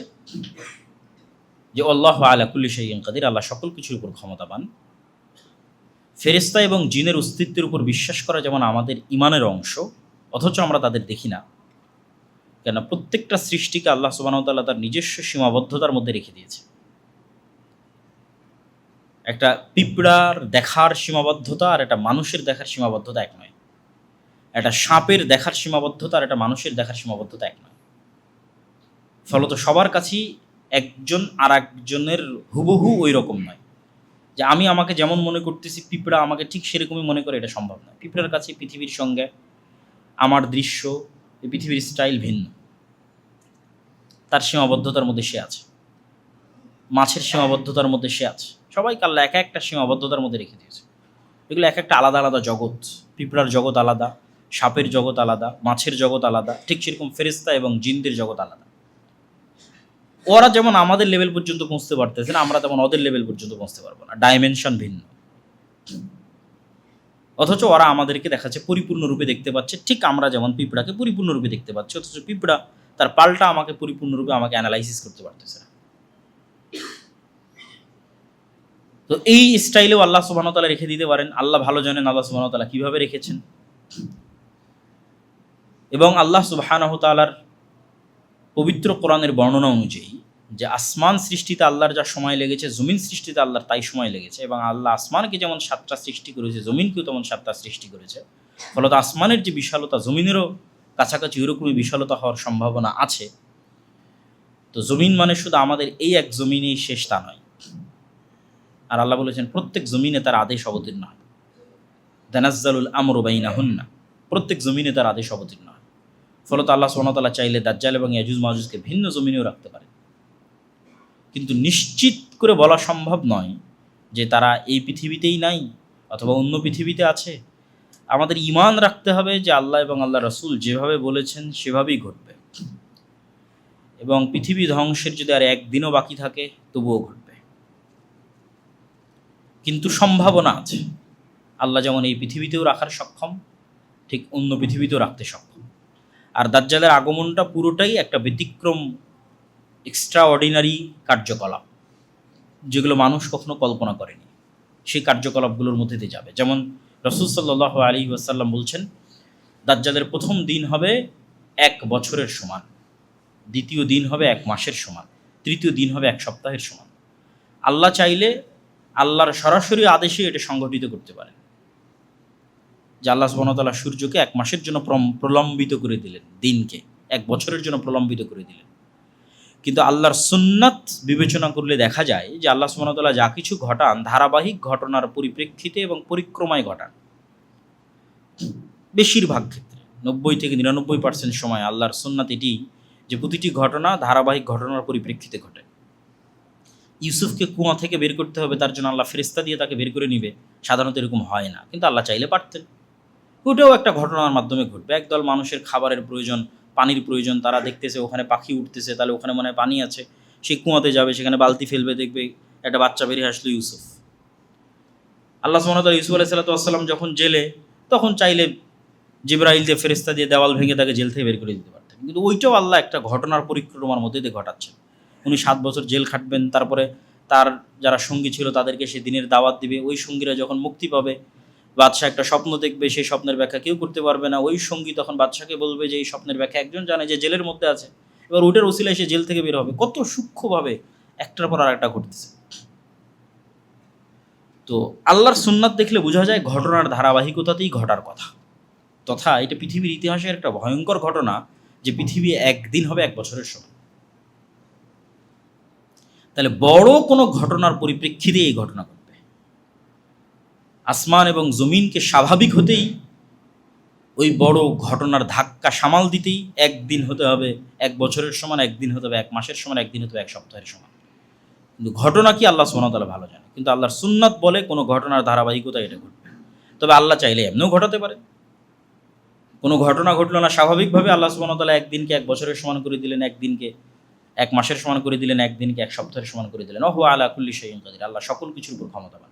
যে আল্লাহু আলা কুল্লি শাইইন কাদির, আল্লাহ সকল কিছুর উপর ক্ষমতাবান। ফেরেশতা এবং জিনের অস্তিত্বের উপর বিশ্বাস করা যেমন আমাদের ঈমানের অংশ, অথচ আমরা তাদের দেখি না, কেন প্রত্যেকটা সৃষ্টিকে আল্লাহ সুবহানাহু ওয়া তাআলা তার নিজস্ব সীমাবদ্ধতার মধ্যে রেখে দিয়েছে। একটা পিঁপড়ার দেখার সীমাবদ্ধতা আর একটা মানুষের দেখার সীমাবদ্ধতা এক নয়। একটা সাপের দেখার সীমাবদ্ধতা আর একটা মানুষের দেখার সীমাবদ্ধতা এক নয়। ফলত সবার কাছেই একজন আর একজনের হুবহু ওই রকম নয়। যে আমি আমাকে যেমন মনে করতেছি, পিঁপড়া আমাকে ঠিক সেরকমই মনে করে, এটা সম্ভব নয়। পিঁপড়ার কাছে পৃথিবীর সঙ্গে আমার দৃশ্য, এই পৃথিবীর স্টাইল ভিন্ন। তার সীমাবদ্ধতার মধ্যে সে আছে, মাছের সীমাবদ্ধতার মধ্যে সে আছে। সবাইকে আল্লাহ এক একটা সীমাবদ্ধতার মধ্যে রেখে দিয়েছে। এগুলো এক একটা আলাদা আলাদা জগৎ। পিঁপড়ার জগৎ আলাদা, সাপের জগৎ আলাদা, মাছের জগৎ আলাদা, ঠিক সেরকম ফেরেশতা এবং জিনদের জগৎ আলাদা। ওরা যেমন আমাদের লেভেল পর্যন্ত পৌঁছতে পারতেছে না, আমরা তেমন ওদের লেভেল পর্যন্ত পৌঁছতে পারবো না। ডাইমেনশন ভিন্ন। অথচ ওরা আমাদেরকে দেখাচ্ছে পরিপূর্ণরূপে দেখতে পাচ্ছে, ঠিক আমরা যেমন পিঁপড়াকে পরিপূর্ণরূপে দেখতে পাচ্ছি, অথচ পিঁপড়া তার পাল্টা আমাকে পরিপূর্ণরূপে আমাকে অ্যানালাইসিস করতে পারতেছে না। তো এই স্টাইলেও আল্লাহ সুবহানাহু ওয়া তাআলা রেখে দিতে পারেন। আল্লাহ ভালো জানেন আল্লাহ সুবহানাহু ওয়া তাআলা কীভাবে রেখেছেন। এবং আল্লাহ সুবহানাহু ওয়া তাআলার পবিত্র কোরআনের বর্ণনা অনুযায়ী যে আসমান সৃষ্টিতে আল্লাহর যা সময় লেগেছে, জমিন সৃষ্টিতে আল্লাহর তাই সময় লেগেছে। এবং আল্লাহ আসমানকে যেমন 7টা সৃষ্টি করেছে, জমিনকেও তেমন 7টা সৃষ্টি করেছে। ফলত আসমানের যে বিশালতা, জমিনেরও কাছাকাছি ওইরকমই বিশালতা হওয়ার সম্ভাবনা আছে। তো জমিন মানে শুধু আমাদের এই এক জমিনেই শেষ তা নয়। আর আল্লাহ বলেছেন প্রত্যেক জমিনে তার আদেশ অবতীর্ণ হয়। তানাজ্জালুল আমরু বাইনাহুন্না, প্রত্যেক জমিনে তার আদেশ অবতীর্ণ হয়। ফলত আল্লাহ সুবহানাহু ওয়া তাআলা চাইলে দাজ্জাল এবং ইয়াজুজ মাজুজকে ভিন্ন জমিনেও রাখতে পারেন। কিন্তু নিশ্চিত করে বলা সম্ভব নয় যে তারা এই পৃথিবীতেই নাই অথবা অন্য পৃথিবীতে আছে। আমাদের ঈমান রাখতে হবে যে আল্লাহ এবং আল্লাহ রাসূল যেভাবে বলেছেন সেভাবেই ঘটবে। এবং পৃথিবী ধ্বংসের যদি আর একদিনও বাকি থাকে তবুও ঘটবে। কিন্তু সম্ভাবনা আছে। আল্লাহ যেমন এই পৃথিবীতেও রাখার সক্ষম, ঠিক অন্য পৃথিবীতেও রাখতে সক্ষম। আর দাজ্জালের আগমনটা পুরোটাই একটা ব্যতিক্রম, এক্সট্রা অর্ডিনারি কার্যকলাপ, যেগুলো মানুষ কখনো কল্পনা করেনি। সেই কার্যকলাপগুলোর মধ্যে দিয়ে যাবে। যেমন রাসূল সাল্লাল্লাহু আলাইহি ওয়াসাল্লাম বলছেন, দাজ্জালের প্রথম দিন হবে 1 বছরের সমান, দ্বিতীয় দিন হবে 1 মাসের সমান, তৃতীয় দিন হবে 1 সপ্তাহের সমান। আল্লাহ চাইলে আল্লাহর সরাসরি আদেশে এটা সংঘটিত করতে পারেন। যে আল্লাহ সুবহানাহু ওয়া তাআলা সূর্যকে 1 মাসের জন্য প্রলম্বিত করে দিলেন, দিনকে 1 বছরের জন্য প্রলম্বিত করে দিলেন। কিন্তু আল্লাহর সুন্নাত বিবেচনা করলে দেখা যায় যে আল্লাহ সুবহানাহু ওয়া তাআলা যা কিছু ঘটান ধারাবাহিক ঘটনার পরিপ্রেক্ষিতে এবং পরিক্রমায় ঘটান। বেশিরভাগ ক্ষেত্রে 90 থেকে 99% সময় আল্লাহর সুন্নাত এটি যে প্রতিটি ঘটনা ধারাবাহিক ঘটনার পরিপ্রেক্ষিতে ঘটে। ইউসুফকে কুয়া থেকে বের করতে হবে, তার জন্য আল্লাহ ফেরেশতা দিয়ে তাকে বের করে নিবে, সাধারণত এরকম হয় না। কিন্তু আল্লাহ চাইলে পারতেন। ওটাও একটা ঘটনার মাধ্যমে ঘটবে। একদল মানুষের খাবারের প্রয়োজন, পানির প্রয়োজন, তারা দেখতেছে ওখানে পাখি উঠতেছে, তাহলে ওখানে মনে হয় পানি আছে, সেই কুয়াতে যাবে, সেখানে বালতি ফেলবে, দেখবে একটা বাচ্চা বেরিয়ে আসলো ইউসুফ। আল্লাহ সুবহানাহু ওয়া তাআলা ইউসুফ আলাইহিস সালাম যখন জেলে, তখন চাইলে জিবরাইল দিয়ে ফেরেশতা দিয়ে দেওয়াল ভেঙে তাকে জেল থেকে বের করে দিতে পারতেন। কিন্তু ওইটাও আল্লাহ একটা ঘটনার পরিক্রমার মধ্যে দিয়ে ঘটাচ্ছেন। উনি 7 বছর জেল খাটবেন, তারপরে তার যারা সঙ্গী ছিল তাদেরকে সে দিনের দাওয়াত দিবে। ওই সঙ্গীরা যখন মুক্তি পাবে, বাদশাহ একটা স্বপ্ন দেখবে, সেই স্বপ্নের ব্যাখ্যা কেউ করতে পারবে না। ওই সঙ্গী তখন বাদশাকে বলবে যে এই স্বপ্নের ব্যাখ্যা একজন জানে, যে জেলের মধ্যে আছে। এবার ওটার ওসিলায় সে জেল থেকে বের হবে। কত সূক্ষ্মভাবে একটার পর আর একটা ঘটতেছে। তো আল্লাহর সুন্নাত দেখলে বোঝা যায় ঘটনার ধারাবাহিকতাতেই ঘটার কথা। তথা এটা পৃথিবীর ইতিহাসের একটা ভয়ঙ্কর ঘটনা যে পৃথিবী একদিন হবে 1 বছরের সমান। তাহলে বড় কোনো ঘটনার পরিপ্রেক্ষিতে এই ঘটনা ঘটবে। আসমান এবং জমিনকে স্বাভাবিক হতেই ওই বড় ঘটনার ধাক্কা সামাল দিতেই একদিন হতে হবে 1 বছরের সমান, একদিন হতে হবে 1 মাসের সমান, একদিন হতে হবে 1 সপ্তাহের সমান। কিন্তু ঘটনা কি আল্লাহ সুবহানাহু ওয়া তাআলা ভালো জানে। কিন্তু আল্লাহর সুন্নাত বলে কোনো ঘটনার ধারাবাহিকতা এটা ঘটবে। তবে আল্লাহ চাইলে এমনিও ঘটাতে পারে। কোনো ঘটনা ঘটলো না, স্বাভাবিকভাবে আল্লাহ সুবহানাহু ওয়া তাআলা একদিনকে 1 বছরের সমান করে দিলেন, একদিনকে 1 মাসের সমান করে দিলেন, একদিনকে 1 সপ্তাহের সমান করে দিলেন। ওয়া আলা কুল্লি শাইইন কাদির। আল্লাহ সকল কিছুর উপর ক্ষমতাবান।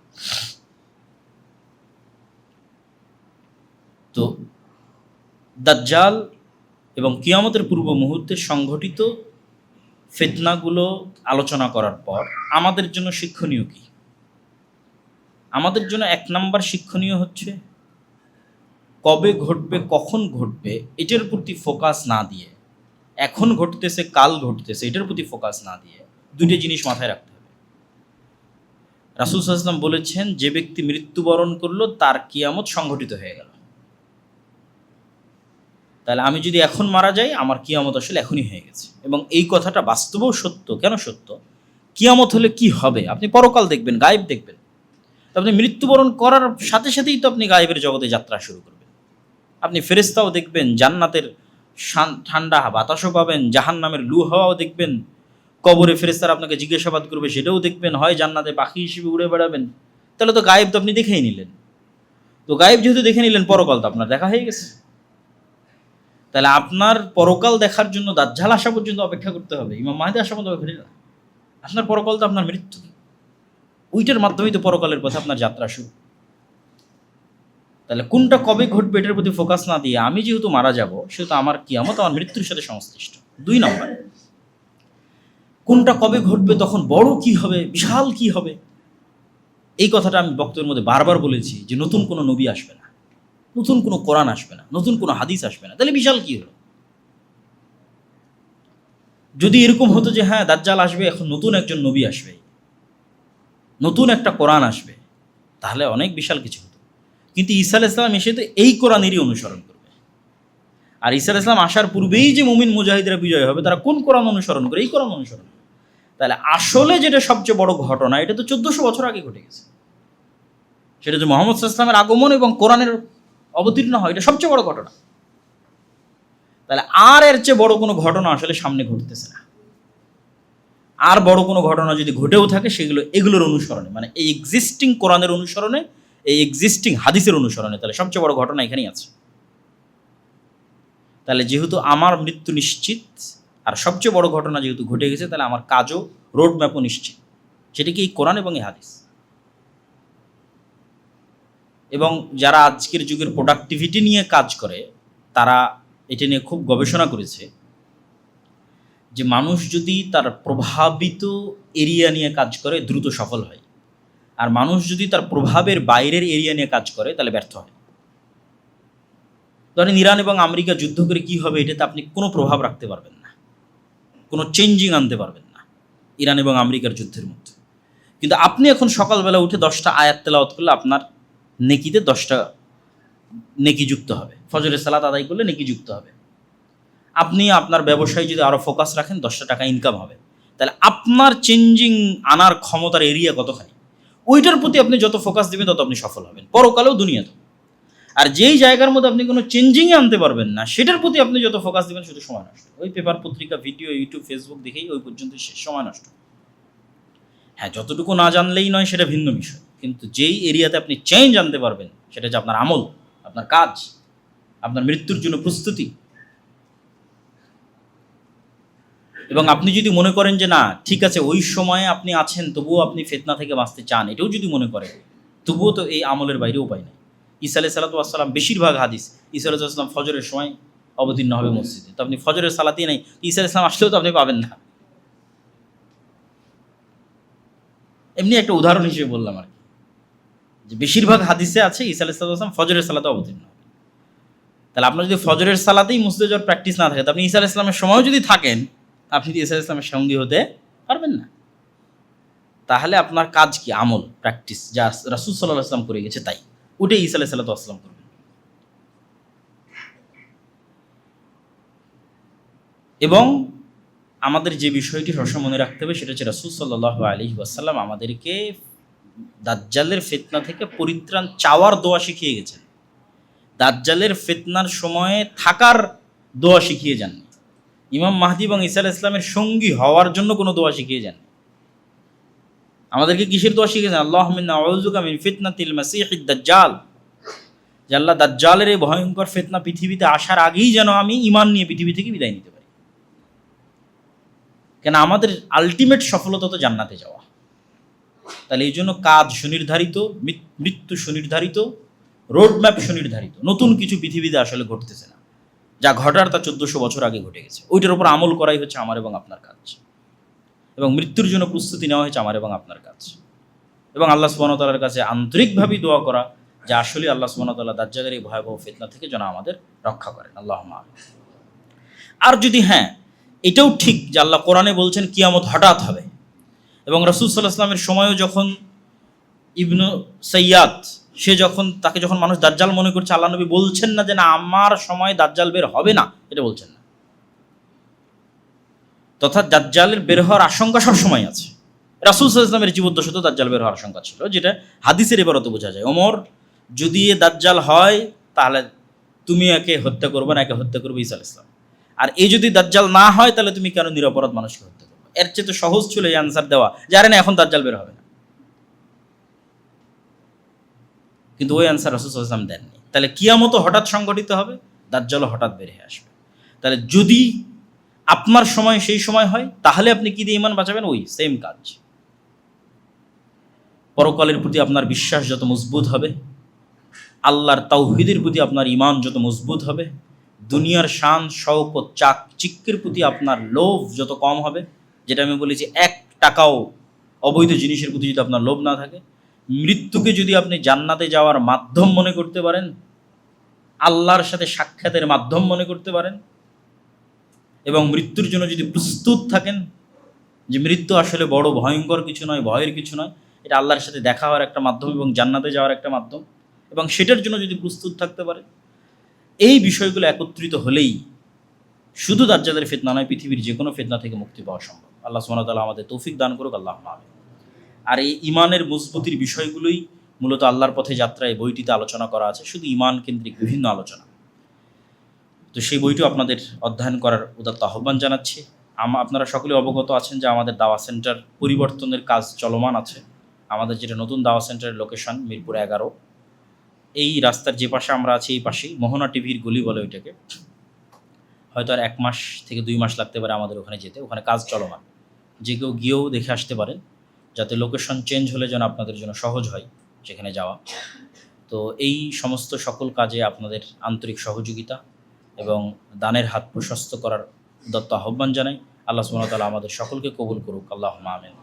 তো দাজ্জাল এবং কিয়ামতের পূর্ব মুহূর্তে সংঘটিত ফিতনাগুলো আলোচনা করার পর আমাদের জন্য শিক্ষণীয় কি? আমাদের জন্য 1 নাম্বার শিক্ষণীয় হচ্ছে কবে ঘটবে, কখন ঘটবে এটার প্রতি ফোকাস না দিয়ে, এখন ঘটতেছে কাল ঘটতেছে এটার প্রতি ফোকাস না দিয়ে 2টি জিনিস মাথায় রাখতে হবে। রাসূল সাল্লাল্লাহু আলাইহি ওয়াসাল্লাম বলেছেন, যে ব্যক্তি মৃত্যুবরণ করলো তার কিয়ামত সংঘটিত হয়ে গেল। তাহলে আমি যদি এখন মারা যাই, আমার কিয়ামত আসলে এখনই হয়ে গেছে। এবং এই কথাটা বাস্তবেও সত্য। কেন সত্য? কিয়ামত হলে কি হবে? আপনি পরকাল দেখবেন, গায়েব দেখবেন। তো আপনি মৃত্যুবরণ করার সাথে সাথেই তো আপনি গায়েবের জগতে যাত্রা শুরু করবেন। আপনি ফেরেশতাও দেখবেন, জান্নাতের ঠান্ডা বাতাসও পাবেন, জাহান্নামের লু হাওয়াও দেখবেন, কবরে ফেরেশতারা আপনাকে জিজ্ঞাসাবাদ করবে সেটাও দেখবেন, হয় জান্নাতে পাখি হিসেবে উড়ে বেড়াবেন। তাহলে তো গায়েব তো আপনি দেখেই নিলেন। তো গায়েব যেহেতু দেখে নিলেন, পরকাল তো আপনার দেখা হয়ে গেছে। তাহলে আপনার পরকাল দেখার জন্য দাজ্জাল আসা পর্যন্ত অপেক্ষা করতে হবে, ইমাম মাহদী আসা পর্যন্ত অপেক্ষা না। আপনার পরকাল তো আপনার মৃত্যু, ওইটার মাধ্যমেই তো পরকালের পথে আপনার যাত্রা শুরু। তাহলে কোনটা কবে ঘটবে এটার প্রতি ফোকাস না দিয়ে আমি যেহেতু মারা যাব সেহেতু আমার কিয়ামত আমার মৃত্যুর সাথে সংশ্লিষ্ট। 2 নম্বর, কোনটা কবে ঘটবে, তখন বড় কি হবে, বিশাল কি হবে। এই কথাটা আমি বক্তব্যের মধ্যে বারবার বলেছি যে নতুন কোনো নবী আসবে না, নতুন কোনো কোরআন আসবে না, নতুন কোনো হাদিস আসবে না। তাহলে বিশাল কি হলো? যদি এরকম হতো যে হ্যাঁ দাজ্জাল আসবে, এখন নতুন একজন নবী আসবে, নতুন একটা কোরআন আসবে, তাহলে অনেক বিশাল কিছু হতো। কিন্তু ঈসা আলাইহিস সালাম এসে তো এই কোরআনেরই অনুসরণ করবে। আর ঈসা আলাইহিস সালাম আসার পূর্বেই যে মুমিন মুজাহিদরা বিজয় হবে, তারা কোন কোরআন অনুসরণ করে? এই কোরআন অনুসরণ করে। তাহলে আসলে যেটা সবচেয়ে বড় ঘটনা, এটা তো 1400 বছর আগে ঘটে গেছে। সেটা যে মুহাম্মদ সাল্লাল্লাহু আলাইহি ওয়াসাল্লামের আগমন এবং কোরআনের অবতীর্ণ হয়, এটা সবচেয়ে বড় ঘটনা। তাহলে আর এর চেয়ে বড় কোনো ঘটনা আসলে সামনে ঘটতেছে না। আর বড় কোনো ঘটনা যদি ঘটেও থাকে সেগুলো এগুলোর অনুসরণে, মানে এই এক্সিস্টিং কোরআনের অনুসরণে, এই এক্সিস্টিং হাদিসের অনুসরণে। তাহলে সবচেয়ে বড় ঘটনা এখানেই আছে। তাহলে যেহেতু আমার মৃত্যু নিশ্চিত আর সবচেয়ে বড় ঘটনা যেহেতু ঘটে গেছে, তাহলে আমার কাজও রোড ম্যাপও নিশ্চিত, সেটা কি এই কোরআন এবং এই হাদিস। এবং যারা আজকের যুগের প্রোডাক্টিভিটি নিয়ে কাজ করে তারা এটা নিয়ে খুব গবেষণা করেছে যে মানুষ যদি তার প্রভাবিত এরিয়া নিয়ে কাজ করে দ্রুত সফল হয়, আর মানুষ যদি তার প্রভাবের বাইরের এরিয়া নিয়ে কাজ করে তাহলে ব্যর্থ হয়। ধরেন ইরান এবং আমেরিকা যুদ্ধ করে কি হবে, এটাতে আপনি কোনো প্রভাব রাখতে পারবেন না, কোনো চেঞ্জিং আনতে পারবেন না ইরান এবং আমেরিকার যুদ্ধের মধ্যে। কিন্তু আপনি এখন সকালবেলা উঠে 10টা আয়াত তেলাওয়াত করলে আপনার নেকিতে 10টা নেকি যুক্ত হবে। ফজরের সালাত আদায় করলে নেকি যুক্ত হবে। আপনি আপনার ব্যবসায় যদি আরও ফোকাস রাখেন 10টা টাকা ইনকাম হবে। তাহলে আপনার চেঞ্জিং আনার ক্ষমতার এরিয়া কতখানি, ওইটার প্রতি আপনি যত ফোকাস দেবেন তত আপনি সফল হবেন, পরকালেও দুনিয়াতেও। আর যেই জায়গার মধ্যে আপনি কোনো চেঞ্জিংই আনতে পারবেন না, সেটার প্রতি আপনি যত ফোকাস দেবেন শুধু সময় নষ্ট। ওই পেপার পত্রিকা ভিডিও ইউটিউব ফেসবুক দেখেই ওই পর্যন্ত সময় নষ্ট। হ্যাঁ, যতটুকু না জানলেই নয় সেটা ভিন্ন বিষয়, কিন্তু যেই এরিয়াতে আপনি চেঞ্জ আনতে পারবেন সেটা হচ্ছে আপনার আমল, আপনার কাজ, আপনার মৃত্যুর জন্য প্রস্তুতি। এবং আপনি যদি মনে করেন যে না ঠিক আছে ওই সময়ে আপনি আছেন তবুও আপনি ফিতনা থেকে বাঁচতে চান, এটাও যদি মনে করেন, তবুও তো এই আমলের বাইরে উপায় নেই। ঈসা আলাইহিস সালাম বেশিরভাগ হাদিস ঈসা আলাইহিস সালাম ফজরের সময় অবতীর্ণ হবে মসজিদে, তো আপনি ফজরের সালাতেই নাই, ঈসা আলাইহিস সালাম আসলেও তো আপনি পাবেন না। এমনি একটা উদাহরণ হিসেবে বললাম আর কি, যে বেশিরভাগ হাদিসে আছে ঈসা আলাইহিস সালাম ফজরের সালাতে অবতীর্ণ হবে। তাহলে আপনার যদি ফজরের সালাতেই মসজিদে যাওয়ার প্র্যাকটিস না থাকে, তো আপনি ঈসা আলাইহিস সালামের সময়ও যদি থাকেন, আপনি ঈসা আলাইহিস সালামের সঙ্গী হতে পারবেন না। তাহলে আপনার কাজ কি? আমল, প্র্যাকটিস, যা রাসূল সাল্লাল্লাহু আলাইহি ওয়াসাল্লাম করে গেছে তাই, ওটাই ঈসা আলাইহিস সালাতু ওয়াসসালাম করবেন। এবং আমাদের যে বিষয়টি সবসময় মনে রাখতে হবে সেটা হচ্ছে রাসূল সাল্লাল্লাহু আলাইহি ওয়াসাল্লাম আমাদেরকে দাজ্জালের ফিতনা থেকে পরিত্রাণ চাওয়ার দোয়া শিখিয়ে গেছেন। দাজ্জালের ফিতনার সময়ে থাকার দোয়া শিখিয়ে যাননি। ইমাম মাহদী এবং ঈসা আলাইহিস সালামের সঙ্গী হওয়ার জন্য কোনো দোয়া শিখিয়ে যাননি। আমাদেরকে কিসের দোয়া শিখিয়েছেন? আল্লাহুম্মা ইন্না আউযুকা মিন ফিতনাতিল মাসীহিদ দাজ্জাল, যে আল্লাহ দাজ্জালের এই ভয়ঙ্কর ফিতনা পৃথিবীতে আসার আগেই যেন আমি ঈমান নিয়ে পৃথিবী থেকে বিদায় নিতে পারি। কেন আমাদের আলটিমেট সফলতা তো জান্নাতে যাওয়া। তাহলে এই জন্য কাজ সুনির্ধারিত, মৃত্যু সুনির্ধারিত, রোডম্যাপ সুনির্ধারিত। নতুন কিছু পৃথিবীতে আসলে ঘটতেছে না, যা ঘটার তা 1400 বছর আগে ঘটে গেছে। ওইটার উপর আমল করাই হচ্ছে আমার এবং আপনার কাজ, এবং মৃত্যুর জন্য প্রস্তুতি নেওয়া হয়েছে আমার এবং আপনার কাজ, এবং আল্লাহ সুবহানাহু ওয়া তাআলার কাছে আন্তরিকভাবেই দোয়া করা যে আসলে আল্লাহ সুবহানাহু ওয়া তাআলা দাজ্জালের এই ভয়াবহ ফিতনা থেকে যেন আমাদের রক্ষা করেন। আল্লাহুম্মা আমিন। আর যদি এটাও ঠিক যে আল্লাহ কোরআনে বলছেন কিয়ামত হঠাৎ হবে, এবং রাসূল সাল্লাল্লাহু আলাইহি ওয়াসাল্লামের সময়ও যখন ইবনু সাইয়াদ, তাকে যখন মানুষ দাজ্জাল মনে করছে, আল্লাহ নবী বলছেন না যে না আমার সময় দাজ্জাল বের হবে না, এটা বলছেন না। তথা দাজ্জালের বের হওয়ার আশঙ্কা সবসময় আছে। রাসূল সাল্লাল্লাহু আলাইহি ওয়াসাল্লামের জীবদ্দশাতেও দাজ্জাল বের হওয়ার আশঙ্কা ছিল, যেটা হাদিসের ইবারতে বোঝা যায়। ওমর, যদি এ দাজ্জাল হয় তাহলে তুমি একে হত্যা করবে না, একে হত্যা করবে ঈসা আলাইহিস সালাম। আর এই যদি দাজ্জাল না হয় তাহলে তুমি কেন নিরপরাধ মানুষকে হত্যা করবে? এর চেয়ে তো সহজ ছিল এই আনসার দেওয়া, জানেন না এখন দাজ্জাল বের হবে না। কিন্তু ওই আনসার রাসূল সাল্লাল্লাহু আলাইহি ওয়াসাল্লাম দেননি। তাহলে কিয়ামত হঠাৎ সংঘটিত হবে, দাজ্জালও হঠাৎ বের হয়ে আসবে। তাহলে যদি আপনার সময় সেই সময় হয়, তাহলে আপনি কি দিয়ে ঈমান বাঁচাবেন? ওই সেম কাজ। পরকালের প্রতি আপনার বিশ্বাস যত মজবুত হবে, আল্লাহর তাওহীদের প্রতি আপনার ঈমান যত মজবুত হবে, দুনিয়ার শান শওকত চাকচিক্যের প্রতি আপনার লোভ যত কম হবে, যেটা আমি বলি যে 1 টাকাও অবৈধ জিনিসের প্রতি যদি আপনার লোভ না থাকে, মৃত্যুকে যদি আপনি জান্নাতে যাওয়ার মাধ্যম মনে করতে পারেন, আল্লাহর সাথে সাক্ষাতের মাধ্যম মনে করতে পারেন, এবং মৃত্যুর জন্য যদি প্রস্তুত থাকেন যে মৃত্যু আসলে বড় ভয়ঙ্কর কিছু নয়, ভয়ের কিছু নয়, এটা আল্লাহর সাথে দেখা হওয়ার একটা মাধ্যম এবং জান্নাতে যাওয়ার একটা মাধ্যম, এবং সেটার জন্য যদি প্রস্তুত থাকতে পারে, এই বিষয়গুলো একত্রিত হলেই শুধু দাজ্জালের ফিতনা নয়, পৃথিবীর যে কোনো ফিতনা থেকে মুক্তি পাওয়া সম্ভব। আল্লাহ সুবহানাহু ওয়া তাআলা আমাদের তৌফিক দান করুক। আল্লাহুম্মা আমিন। আর এই ঈমানের মজবুতির বিষয়গুলোই মূলত আল্লাহর পথে যাত্রায় বইটিতে আলোচনা করা আছে, শুধু ঈমান কেন্দ্রিক বিভিন্ন আলোচনা। তো সেই বইটিও আপনাদের অধ্যয়ন করার উদাত্ত আহ্বান জানাচ্ছি। আপনারা সকলে অবগত আছেন যে আমাদের দাওয়া সেন্টার পরিবর্তনের কাজ চলমান আছে। আমাদের যেটা নতুন দাওয়া সেন্টারের লোকেশন মিরপুর 11, এই রাস্তার যে পাশে আমরা আছি এই পাশেই মোহনা টিভির গলি বলে ওইটাকে। হয়তো আর 1 মাস থেকে 2 মাস লাগতে পারে আমাদের ওখানে যেতে, ওখানে কাজ চলমান। যে কেউ গিয়েও দেখে আসতে পারেন, যাতে লোকেশন চেঞ্জ হলে যেন আপনাদের জন্য সহজ হয় সেখানে যাওয়া। তো এই সমস্ত সকল কাজে আপনাদের আন্তরিক সহযোগিতা এবং দানের হাত প্রশস্ত করার উদাত্ত আহ্বান জানাই। আল্লাহ সুবহানাহু ওয়া তাআলা আমাদের সকলকে কবুল করুক। আল্লাহুম্মা আমিন।